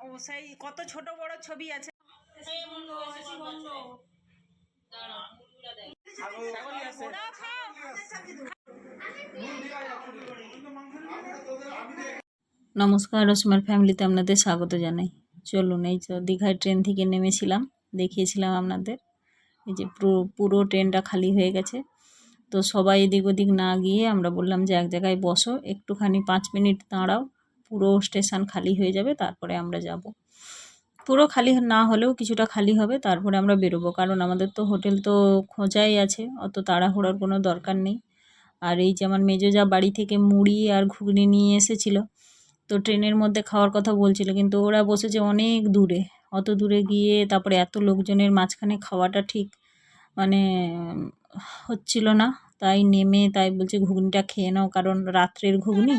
ও সেই কত ছোট বড় ছবি আছে। নমস্কার, রসমার ফ্যামিলিতে আপনাদের স্বাগত জানাই। চলুন, এই তো দীঘায় ট্রেন থেকে নেমেছিলাম, দেখিয়েছিলাম আপনাদের। এই যে পুরো ট্রেনটা খালি হয়ে গেছে। তো সবাই এদিক ওদিক না গিয়ে আমরা বললাম যে এক জায়গায় বসো, একটুখানি 5 মিনিট দাঁড়াও, পুরো স্টেশন খালি হয়ে যাবে, তারপরে আমরা যাব। পুরো খালি না হলেও কিছুটা খালি হবে, তারপরে আমরা বেরোবো, কারণ আমাদের তো হোটেল তো খোঁজাই আছে, অত তাড়াহুড়োর কোনো দরকার নেই। আর এই যে আমার মেজো যা বাড়ি থেকে মুড়ি আর ঘুগনি নিয়ে এসেছিল, তো ট্রেনের মধ্যে খাওয়ার কথা বলছিল, কিন্তু ওরা বসেছে অনেক দূরে, অত দূরে গিয়ে তারপরে এত লোকজনের মাঝখানে খাওয়াটা ঠিক মানে হচ্ছিল না। তাই নেমে তাই বলছে ঘুগনিটা খেয়ে নাও, কারণ রাত্রের ঘুগনি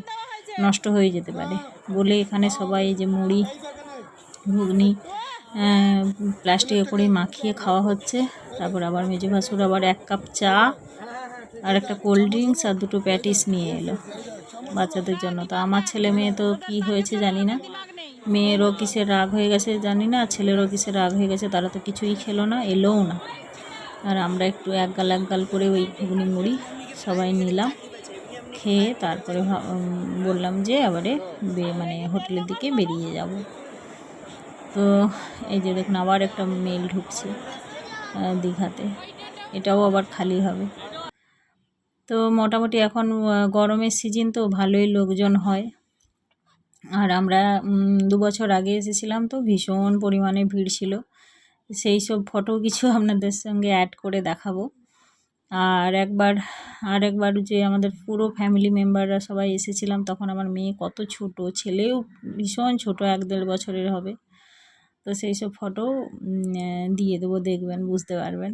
নষ্ট হয়ে যেতে পারে বলে এখানে সবাই এই যে মুড়ি ঘুগনি প্লাস্টিকে করে মাখিয়ে খাওয়া হচ্ছে। তারপর আবার মেজো ভাসুর আবার 1 কাপ চা আর একটা কোল্ড ড্রিঙ্কস আর 2টো প্যাটিস নিয়ে এলো বাচ্চাদের জন্য। তো আমার ছেলে মেয়ে তো কি হয়েছে জানি না, মেয়েরও কিসের রাগ হয়ে গেছে জানি না, ছেলেরও কিসের রাগ হয়ে গেছে, তারা তো কিছুই খেলো না, এলোও না। আর আমরা একটু এক গাল করে ওই ঘুগনি মুড়ি সবাই নিলাম, খেয়ে তারপরে বললাম যে এবারে মানে হোটেলের দিকে বেরিয়ে যাব। তো এই যে দেখুন আবার একটা মেল ঢুকছে দীঘাতে, এটাও আবার খালি হবে। তো মোটামুটি এখন গরমের সিজন, তো ভালোই লোকজন হয়। আর আমরা 2 বছর আগে এসেছিলাম, তো ভীষণ পরিমাণে ভিড় ছিল। সেই সব ফটো কিছু আপনাদের সঙ্গে অ্যাড করে দেখাবো। আর একবার যে আমাদের পুরো ফ্যামিলি মেম্বাররা সবাই এসেছিলাম, তখন আমার মেয়ে কত ছোট, ছেলেও ভীষণ ছোট, 1-1.5 বছরের হবে। তো সেই সব ফটো দিয়ে দেবো, দেখবেন, বুঝতে পারবেন।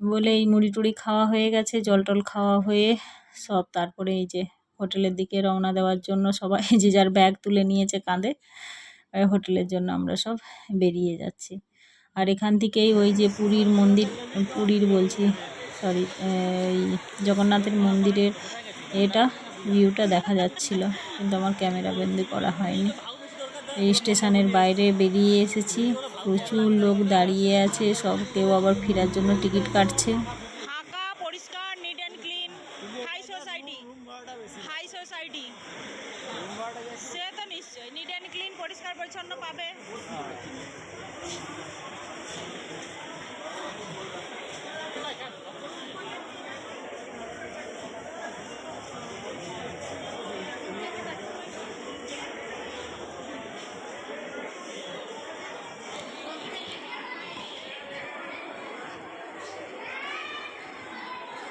বলে এই মুড়ি টুড়ি খাওয়া হয়ে গেছে, জল টল খাওয়া হয়ে সব তারপরে এই যে হোটেলের দিকে রওনা দেওয়ার জন্য সবাই যে যার ব্যাগ তুলে নিয়েছে কাঁধে, হোটেলের জন্য আমরা সব বেরিয়ে যাচ্ছি। আর এখান থেকেই ওই যে পুরীর বলছি, সরি, এই জগন্নাথের মন্দিরের ভিউটা দেখা যাচ্ছিল, কিন্তু আমার ক্যামেরা বন্দি করা হয়নি। এই স্টেশনের বাইরে বেরিয়ে এসেছি, প্রচুর লোক দাঁড়িয়ে আছে, সব কেউ আবার ফেরার জন্য টিকিট কাটছে। ফাঁকা পরিষ্কার, neat and clean, high society সে তো নিশ্চয়ই নিট অ্যান্ড ক্লিন, পরিষ্কার পরিচ্ছন্ন পাবে।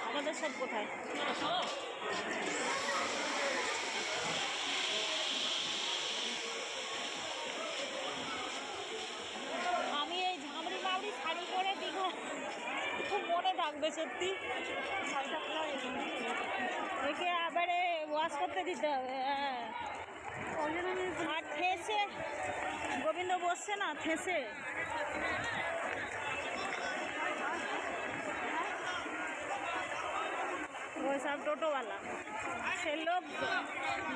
আমাদের সব কোথায়? আমি এই ঝামড়ি মামড়ি শাড়ি পরে দীঘা খুব মনে থাকবে সত্যি। একে আবারে ওয়াশ করতে দিতে হবে। হ্যাঁ, আর ঠেসে গোবিন্দ বসছে না, ঠেসে ওই সব টোটোওয়ালা সে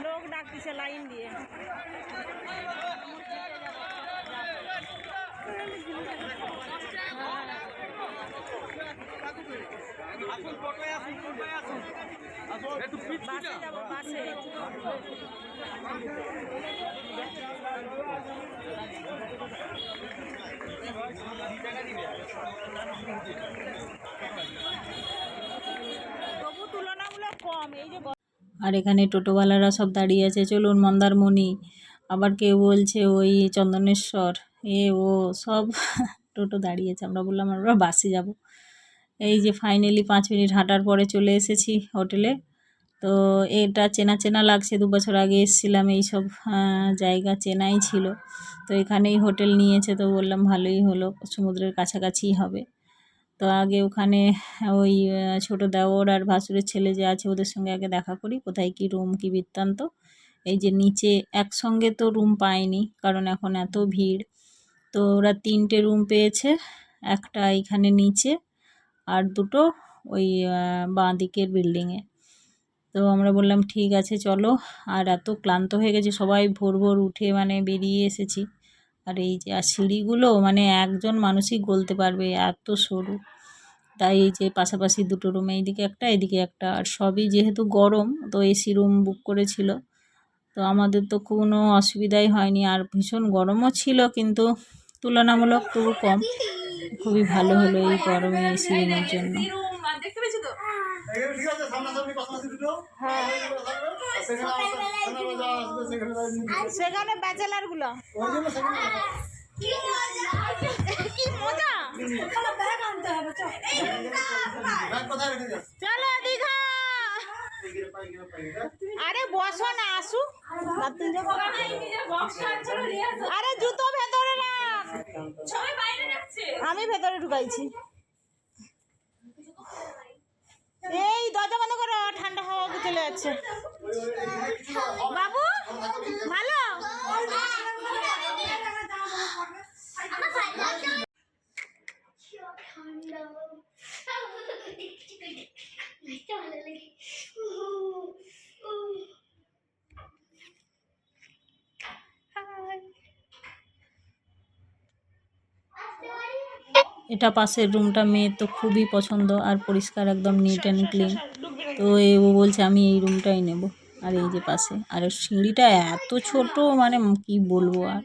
লোক ডাকছে লাইন দিয়ে। বাসে যাবো, বাসে। তবু তুলনামূলক কম এই যে। আর এখানে টোটোওয়ালারা সব দাঁড়িয়ে আছে, চলুন মন্দারমণি, আবার কেউ বলছে ওই চন্দনেশ্বর, ও সব টোটো দাঁড়িয়েছে। আমরা বললাম আমরা বাসে যাব। এই যে ফাইনালি 5 মিনিট হাঁটার পরে চলে এসেছি হোটেলে। তো এটা চেনা চেনা লাগছে, 2 বছর আগে এসেছিলাম, এই সব জায়গা চেনাই ছিল। তো এখানেই হোটেল নিয়েছে, তো বললাম ভালোই হলো, সমুদ্রের কাছাকাছিই হবে। তো আগে ওখানে ওই ছোটো দেওর আর ভাসুরের ছেলে যে আছে ওদের সঙ্গে আগে দেখা করি, কোথায় কি রুম কি বৃত্তান্ত। এই যে নিচে একসঙ্গে তো রুম পায়নি, কারণ এখন এত ভিড়। তো ওরা 3টে রুম পেয়েছে, একটা এইখানে নিচে আর 2টো ওই বাঁ দিকের বিল্ডিংয়ে। তো আমরা বললাম ঠিক আছে চলো। আর এত ক্লান্ত হয়ে গেছি সবাই, ভোর ভোর উঠে মানে বেরিয়ে এসেছি। আর এই যে আর সিঁড়িগুলো মানে একজন মানুষই গলতে পারবে, এত সরু। তাই এই যে পাশাপাশি দুটো রুম, এইদিকে একটা এদিকে একটা, আর সবই যেহেতু গরম তো এসি রুম বুক করেছিল। তো আমাদের তো কোনো অসুবিধাই হয়নি, আর ভীষণ গরমও ছিল কিন্তু তুলনামূলক তবু কম। খুবই ভালো হলো এই গরমে এসি রুমের জন্য। সেখানে ব্যাচেলার গুলো কি মজা। চলো দীঘা। আরে বসো না, আসু। আরে জুতো ভেতরে রাখ, আমি ভেতরে ঢুকাইছি। এই দরজা বন্ধ করো, ঠান্ডা হাওয়া চলে যাচ্ছে। বাবু ভালো। এটা পাশের রুমটা মেয়ের তো খুবই পছন্দ, আর পরিষ্কার একদম নিট অ্যান্ড ক্লিন। তো ও বলছে আমি এই রুমটাই নেব। আর এই যে পাশে, আর সিঁড়িটা এত ছোট মানে কি বলবো আর।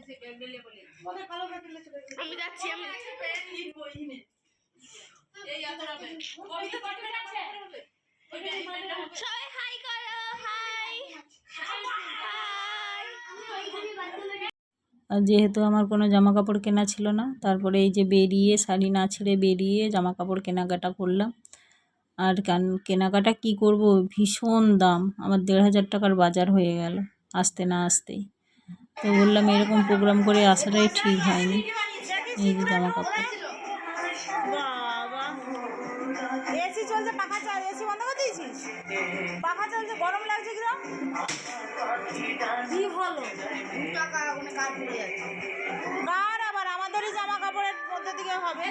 আর যেহেতু আমার কোনো জামা কাপড় কেনা ছিল না, তারপরে এই যে বেরিয়ে শাড়ি না ছেড়ে বেরিয়ে জামা কাপড় কেনাকাটা করলাম। আর কেনাকাটা কি করব, ভীষণ দাম। আমার ১,৫০০ টাকার বাজার হয়ে গেল আসতে না আসতেই। তো বললাম এরকম প্রোগ্রাম করে আসাটাই ঠিক হয়নি। এই যে জামা কাপড়। বাবা এসি চলছে, পাখা চাল, এসি বন্ধ করে দিয়েছিস? পাখা চলছে, গরম লাগছে কিরম? কি হলো? কার আবার আমাদেরই জামা কাপড়ের মধ্যে দিকে হবে।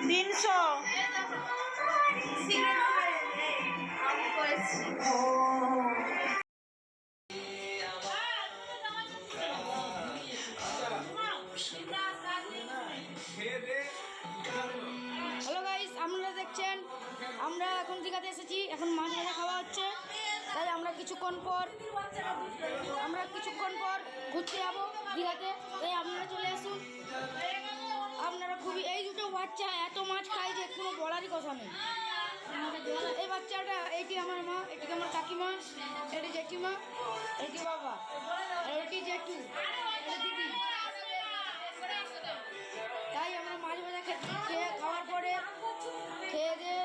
300। হ্যালো গাইস, আপনারা দেখছেন আমরা এখন দীঘাতে এসেছি। এখন মাছ ভাজা খাওয়া হচ্ছে। তাই আমরা কিছুক্ষণ পর ঘুরতে যাবো দীঘাতে। তাই আপনারা চলে আসুন। আপনারা খুবই, এই দুটো বাচ্চা এত মাছ খায় যে কোনো বলারই কথা নেই। এই বাচ্চাটা, এইটি আমার মা, এটি আমার কাকিমা, এটি জেঠিমা, এটি বাবা, আর এটি জেঠু, এটি দিদি। তাই আমরা মাছ ভাজা খেয়ে খাওয়ার পরে খেয়ে দিয়ে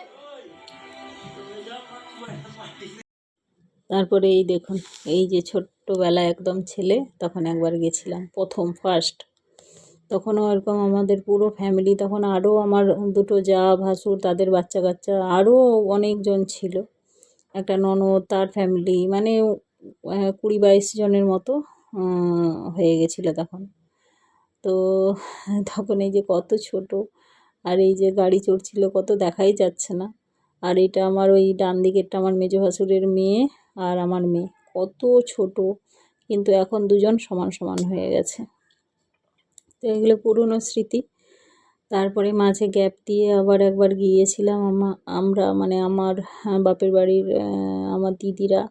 তারপরে এই দেখুন, এই যে ছোট্টবেলা একদম ছেলে, তখন একবার গেছিলাম প্রথম ফার্স্ট। তখনও এরকম আমাদের পুরো ফ্যামিলি, তখন আরও আমার দুটো জা ভাসুর তাদের বাচ্চা কাচ্চা আরও অনেকজন ছিল। একটা ননদ তার ফ্যামিলি, মানে ২০-২২ জনের মতো হয়ে গেছিলো তখন। তো তখন এই যে কত ছোট, আর এই যে গাড়ি চড়ছিল কত দেখাই যাচ্ছে না। আর এটা আমার ওই ডান দিকেরটা আমার মেজো ভাসুরের মেয়ে আর আমার মেয়ে, কত ছোট, কিন্তু এখন দুজন সমান সমান হয়ে গেছে। তো এগুলো পুরনো স্মৃতি। তারপরে মাঝে গ্যাপ দিয়ে আবার একবার গিয়েছিলাম আমরা মানে আমার বাপের বাড়ির আমার দিদিরা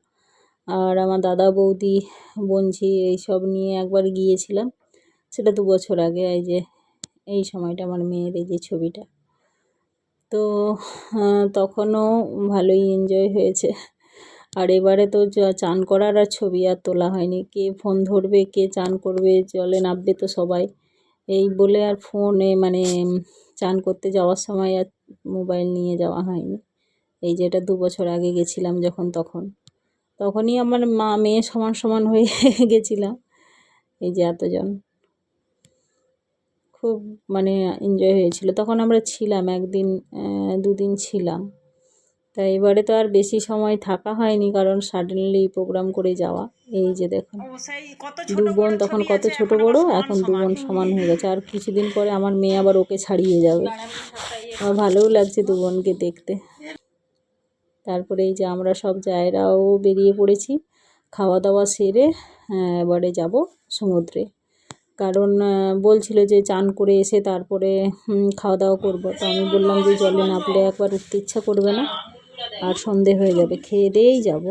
আর আমার দাদা বৌদি বোনঝি এইসব নিয়ে একবার গিয়েছিলাম। সেটা ২ বছর আগে। এই যে এই সময়টা আমার মেয়ের এই যে ছবিটা। তো তখনও ভালোই এনজয় হয়েছে। আর এবারে তো চান করার আর ছবি আর তোলা হয়নি। কে ফোন ধরবে, কে চান করবে, জলে নামবে তো সবাই, এই বলে আর ফোনে মানে চান করতে যাওয়ার সময় আর মোবাইল নিয়ে যাওয়া হয়নি। এই যে এটা ২ বছর আগে গেছিলাম যখন, তখনই আমার মা মেয়ে সমান সমান হয়ে গেছিলাম। এই যে এতজন, খুব মানে এনজয় হয়েছিল। তখন আমরা ছিলাম ১ দিন ২ দিন ছিলাম। তাই এবারে তো আর বেশি সময় থাকা হয়নি, কারণ সাডেনলি প্রোগ্রাম করে যাওয়া। এই যে দেখুন ২ বোন, তখন কত ছোট বড়, এখন ২ বোন সমান হয়ে গেছে। আর কিছুদিন পরে আমার মেয়ে আবার ওকে ছাড়িয়ে যাবে। আমার ভালোও লাগছে ২ বোনকে দেখতে। তারপরে এই যে আমরা সব জায়েরাও বেরিয়ে পড়েছি। খাওয়া দাওয়া সেরে এবারে যাব সমুদ্রে। কারণ বলছিল যে চান করে এসে তারপরে খাওয়া দাওয়া করবো। তো আমি বললাম যে জলে নামলে একবার উঠতে ইচ্ছা করবে না, আর সন্ধে হয়ে যাবে, খেয়ে দিয়েই যাব।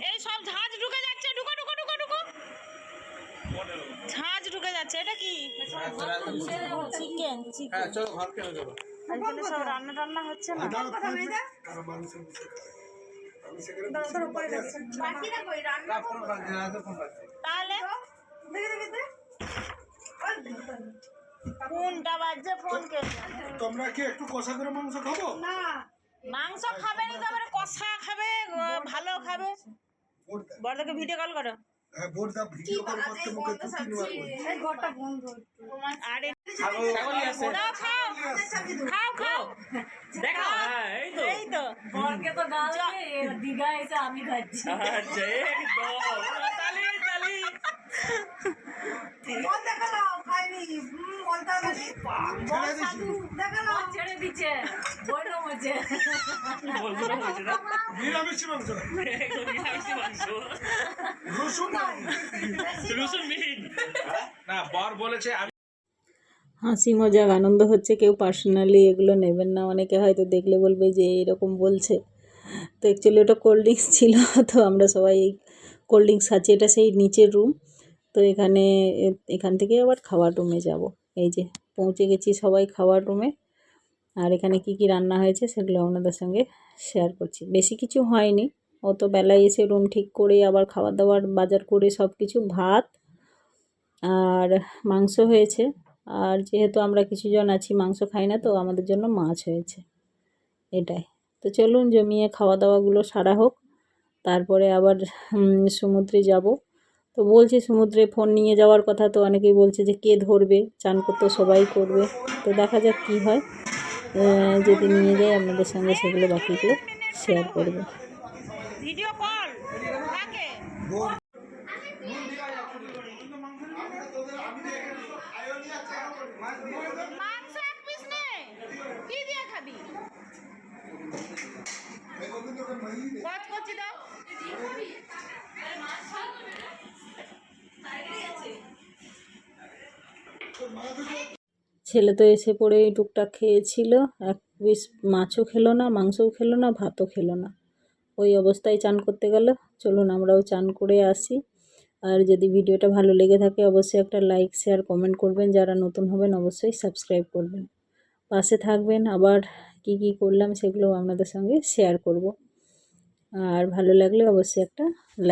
এই সব ঝাঁজ ঢুকে যাচ্ছে, ঢুকো ঢুকো ঢুকো ঢুকো, ঝাঁজ ঢুকে যাচ্ছে। এটা কি? চিকেন। চিকেন আজকে সব রান্না টান্না হচ্ছে না। তাহলে কোনটা বাজছে ফোন কে? তোমরা কি একটু কষা করে মাংস খাবো? না মাংস খাবে না, তারপরে কষা খাবে, ভালো খাবে। বড়দাকে ভিডিও কল করো। হ্যাঁ, বোর্ডটা ভিডিও কল করতে মুখে 2-3 বার বলি। এই ঘরটা বন্ধ। আরে দাও, খাও খাও খাও, দেখো এই তো বরকে তো গাল দীঘা এসে আমি খাচ্ছি আচ্ছা একদম তালি তালি ছেড়ে দিচ্ছে বইটা মজে নিরামিষ মাংস না, রসুন রসুনবিহীন না বর বলেছে আমি হাসি মজাক আনন্দ হচ্ছে, কেউ পার্সোনালি এগুলো নেবেন না। অনেকে হয়তো দেখলে বলবে যে এরকম বলছে। তো অ্যাকচুয়ালি ওটা কোল্ড ড্রিঙ্কস ছিল। তো আমরা সবাই কোল্ড ড্রিঙ্কস খাচ্ছি। এটা সেই নিচের রুম। তো এখান থেকে আবার খাওয়ার রুমে যাব। এই যে পৌঁছে গেছি সবাই খাওয়ার রুমে। আর এখানে কি কি রান্না হয়েছে সেগুলো আপনাদের সঙ্গে শেয়ার করছি। বেশি কিছু হয়নি, অত বেলায় এসে রুম ঠিক করে আবার খাবার দাবার বাজার করে সব কিছু, ভাত আর মাংস হয়েছে। আর যেহেতু আমরা কিছুজন আছি মাংস খাই না, তো আমাদের জন্য মাছ হয়েছে, এটাই। তো চলুন জমিয়ে খাওয়া দাওয়াগুলো সারা হোক, তারপরে আবার সমুদ্রে যাব। তো বলছি সমুদ্রে ফোন নিয়ে যাওয়ার কথা, তো অনেকেই বলছে যে কে ধরবে, চান করতে সবাই করবে। তো দেখা যাক কি হয়, যদি নিয়ে যাই আপনাদের সঙ্গে সেগুলো বাকিগুলো শেয়ার করব। ভিডিও কল কাকে? মাংস এক পিস নে, কি দিয়ে খাবি? কচ কচি দাও। ছেলে তো এসে পড়ে টুকটাক খেয়েছিল, এক পিস মাছও খেলো না, মাংসও খেলো না, ভাতও খেলো না, ওই অবস্থায় চান করতে গেল। চলুন আমরাও চান করে আসি। আর যদি ভিডিওটা ভালো লেগে থাকে অবশ্যই একটা লাইক শেয়ার কমেন্ট করবেন, যারা নতুন হবেন অবশ্যই সাবস্ক্রাইব করবেন, পাশে থাকবেন। আবার কি কি করলাম সেগুলো আপনাদের সঙ্গে শেয়ার করব। আর ভালো লাগলে অবশ্যই একটা লাইক